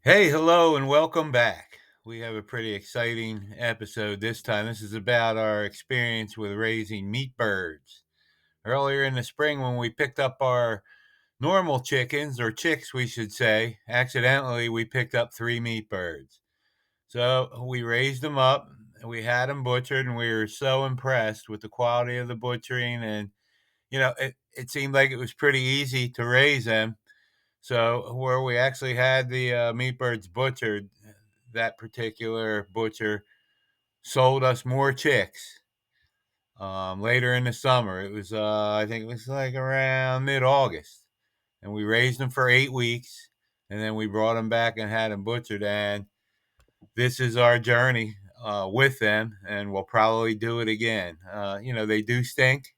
Hey, hello, and welcome back. We have a pretty exciting episode this time. This is about our experience with raising meat birds. Earlier in the spring, when we picked up our normal chickens, or chicks, we should say, accidentally, we picked up three meat birds. So we raised them up, and we had them butchered, and we were so impressed with the quality of the butchering. And, it seemed like it was pretty easy to raise them. So where we actually had the meat birds butchered, that particular butcher sold us more chicks later in the summer. It was, I think it was like around mid-August, and we raised them for 8 weeks, and then we brought them back and had them butchered. And this is our journey with them, and we'll probably do it again. They do stink.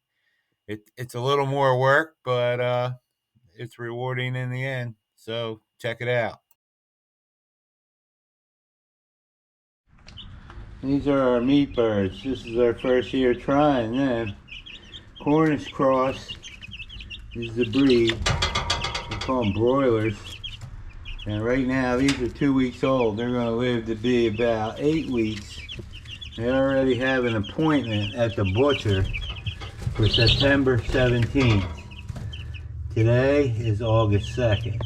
It's a little more work, but it's rewarding in the end. So check it out. These are our meat birds. This is our first year trying them. Cornish Cross is the breed. We call them broilers. And right now, these are 2 weeks old. They're going to live to be about 8 weeks. They already have an appointment at the butcher for September 17th. Today is August 2nd.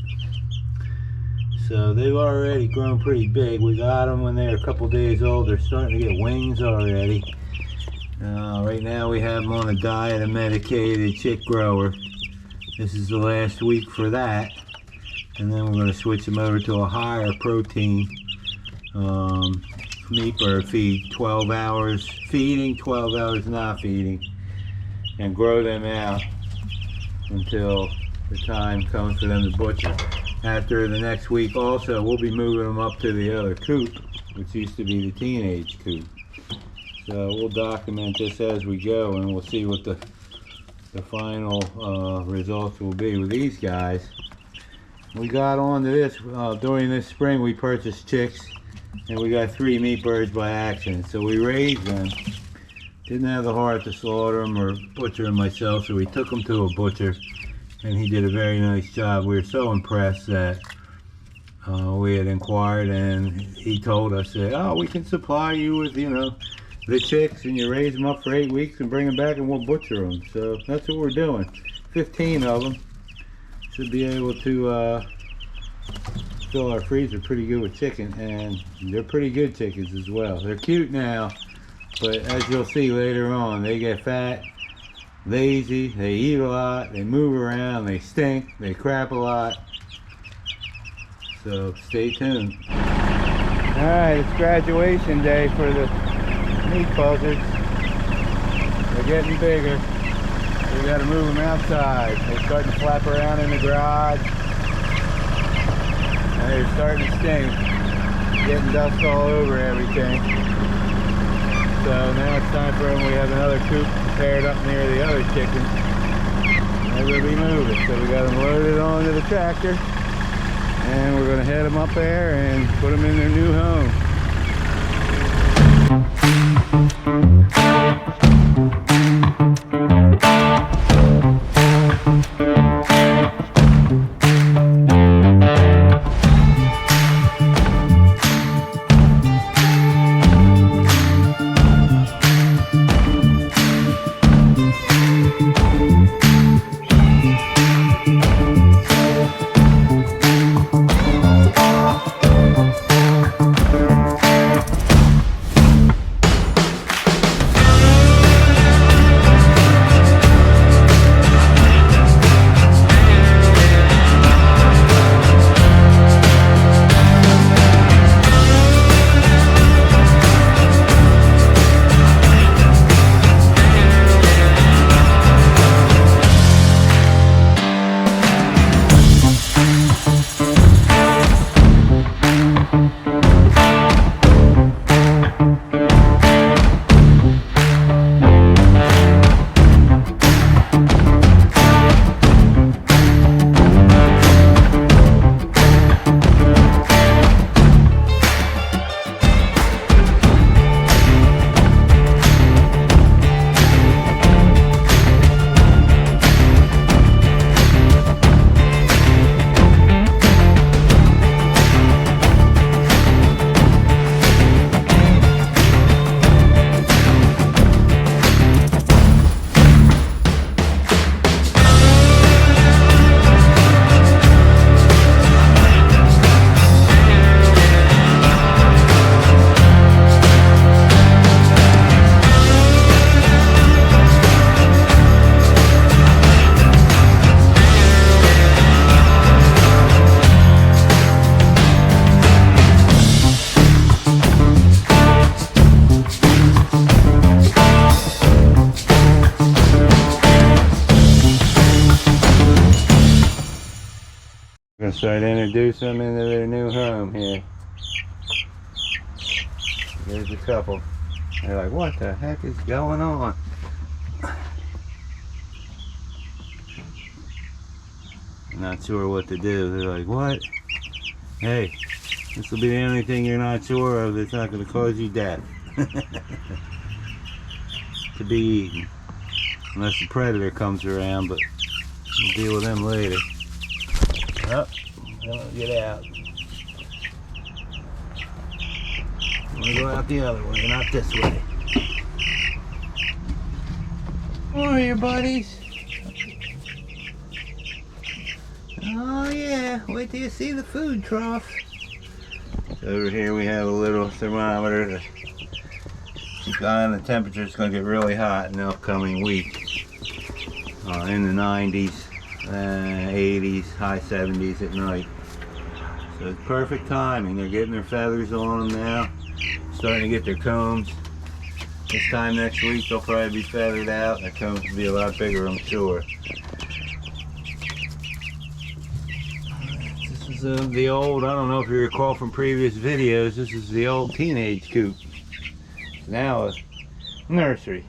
So they've already grown pretty big. We got them when they were a couple days old. They're starting to get wings already. Right now we have them on a diet of medicated chick grower. This is the last week for that. And then we're going to switch them over to a higher protein meat bird feed. 12 hours feeding, 12 hours not feeding. And grow them out until the time comes for them to butcher. After the next week also, we'll be moving them up to the other coop, which used to be the teenage coop. So we'll document this as we go, and we'll see what the final results will be with these guys. We got onto this during this spring. We purchased chicks, and we got 3 meat birds by accident. So we raised them. Didn't have the heart to slaughter them or butcher them myself, so we took them to a butcher. And he did a very nice job. We were so impressed that we had inquired, and he told us that, oh, we can supply you with, the chicks, and you raise them up for 8 weeks and bring them back and we'll butcher them. So that's what we're doing. 15 of them. Should be able to fill our freezer pretty good with chicken, and they're pretty good chickens as well. They're cute now, but as you'll see later on, they get fat, lazy, they eat a lot, they move around, they stink, they crap a lot. So stay tuned. Alright, it's graduation day for the meat buzzards. They're getting bigger. We gotta move them outside. They're starting to flap around in the garage. And they're starting to stink. Getting dust all over everything. So now it's time for them. We have another coop prepared up near the other chickens. They're going to be moving. So we got them loaded onto the tractor. And we're going to head them up there and put them in their new home. Gonna start introducing them into their new home here. There's a couple. They're like, what the heck is going on? Not sure what to do. They're like, what? Hey, this will be the only thing you're not sure of that's not going to cause you death. To be eaten. Unless the predator comes around, but we'll deal with them later. Oh, don't get out. I'm going to go out the other way, not this way. Where are you, buddies? Oh yeah, wait till you see the food trough. So over here we have a little thermometer to keep an eye on the temperature. It's going to get really hot in the upcoming week. In the 90s, 80s, high 70s at night. So it's perfect timing. They're getting their feathers on them now. Starting to get their combs. This time next week they'll probably be feathered out. Their combs will be a lot bigger, I'm sure. This is the old, I don't know if you recall from previous videos, this is the old teenage coop. It's now a nursery.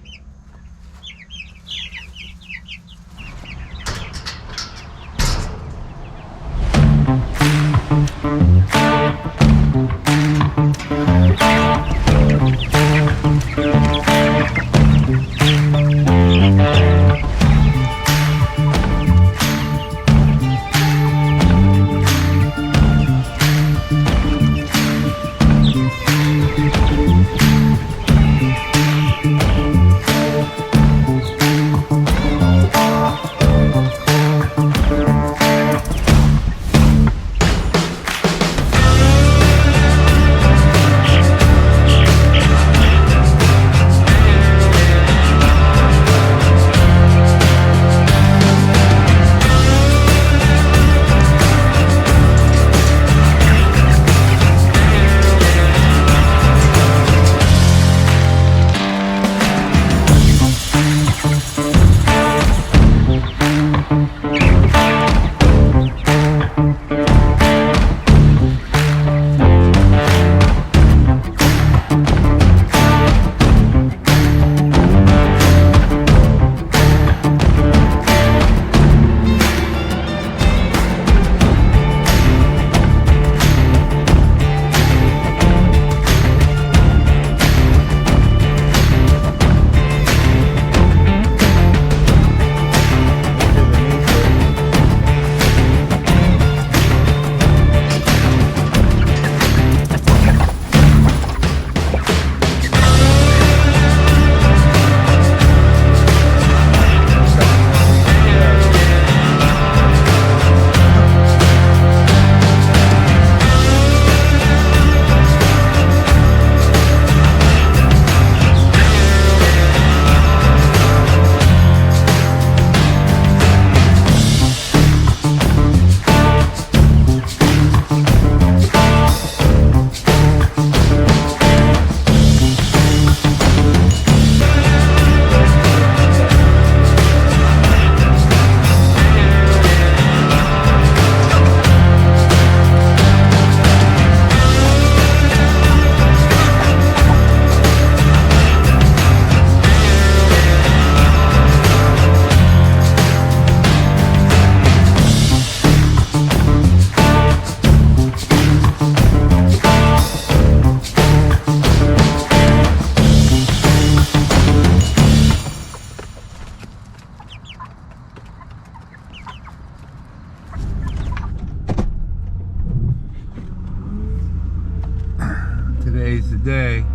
Today's the day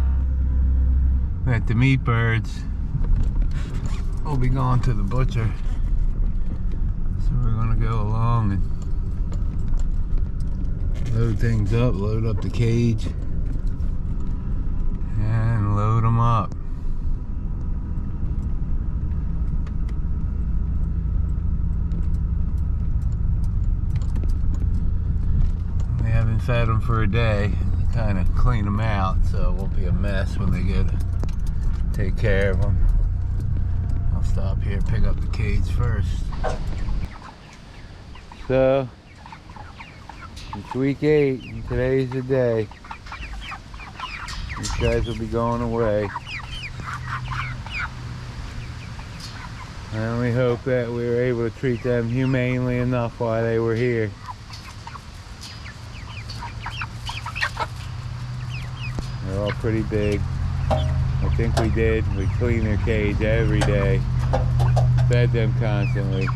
that the meat birds will be going to the butcher. So we're gonna go along and load things up, load up the cage, and load them up. We haven't fed them for a day. Kind of clean them out so it won't be a mess when they go to take care of them. I'll stop here, pick up the cage first. So It's week 8 and today's the day. These guys will be going away. And we hope that we were able to treat them humanely enough while they were here. They're all pretty big. I think we did. We cleaned their cage every day. Fed them constantly.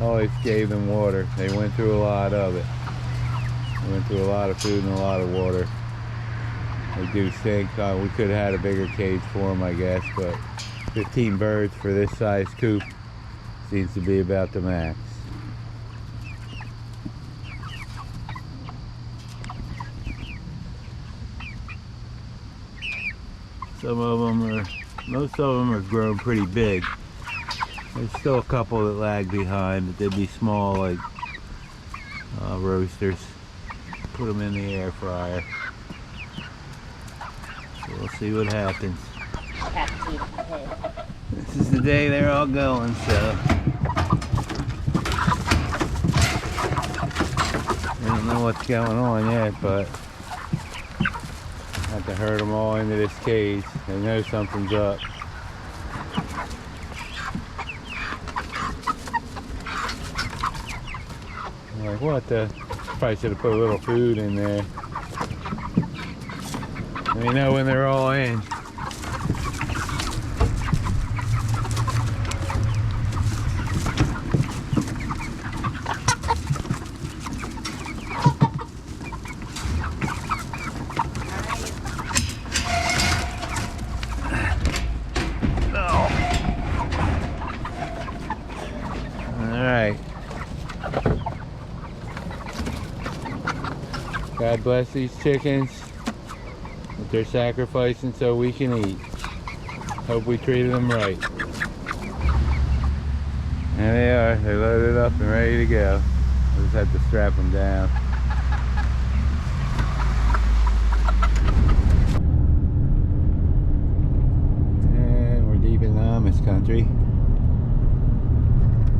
Always gave them water. They went through a lot of it. They went through a lot of food and a lot of water. They do stink. We could have had a bigger cage for them, I guess, but 15 birds for this size coop seems to be about the max. Some of them are, most of them are grown pretty big. There's still a couple that lag behind, but they'd be small, like roasters. Put them in the air fryer. So we'll see what happens. This is the day they're all going, so I don't know what's going on yet, but I have to herd them all into this cage. They know something's up. I'm like, what the? Probably should have put a little food in there. They know when they're all in. God bless these chickens that they're sacrificing so we can eat. Hope we treated them right. There they are. They're loaded up and ready to go. I just have to strap them down. And we're deep in the Amish country.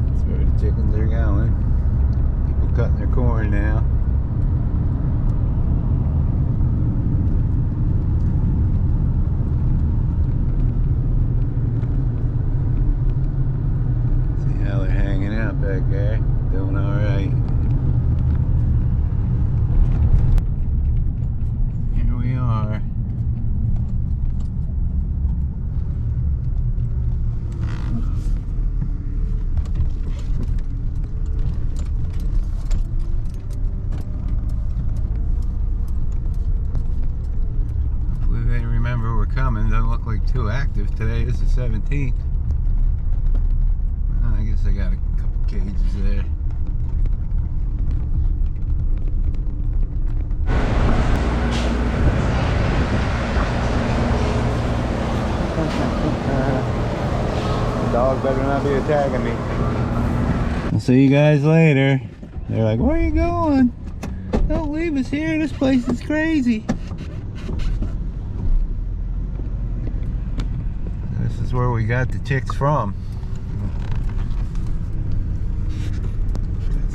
That's where the chickens are going. People cutting their corn now. Back there, doing alright. Here we are. Hopefully they remember we're coming. Doesn't look like too active today. Is the 17th. I guess I got a couple cages there. The dog better not be attacking me. I'll see you guys later. They're like, where are you going? Don't leave us here. This place is crazy. This is where we got the chicks from.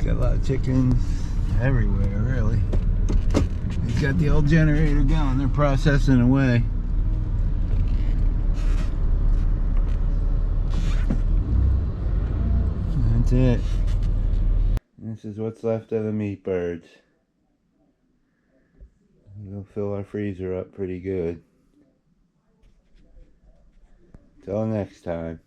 Got a lot of chickens everywhere, really. He's got the old generator going. They're processing away. That's it. This is what's left of the meat birds. We'll fill our freezer up pretty good. Till next time.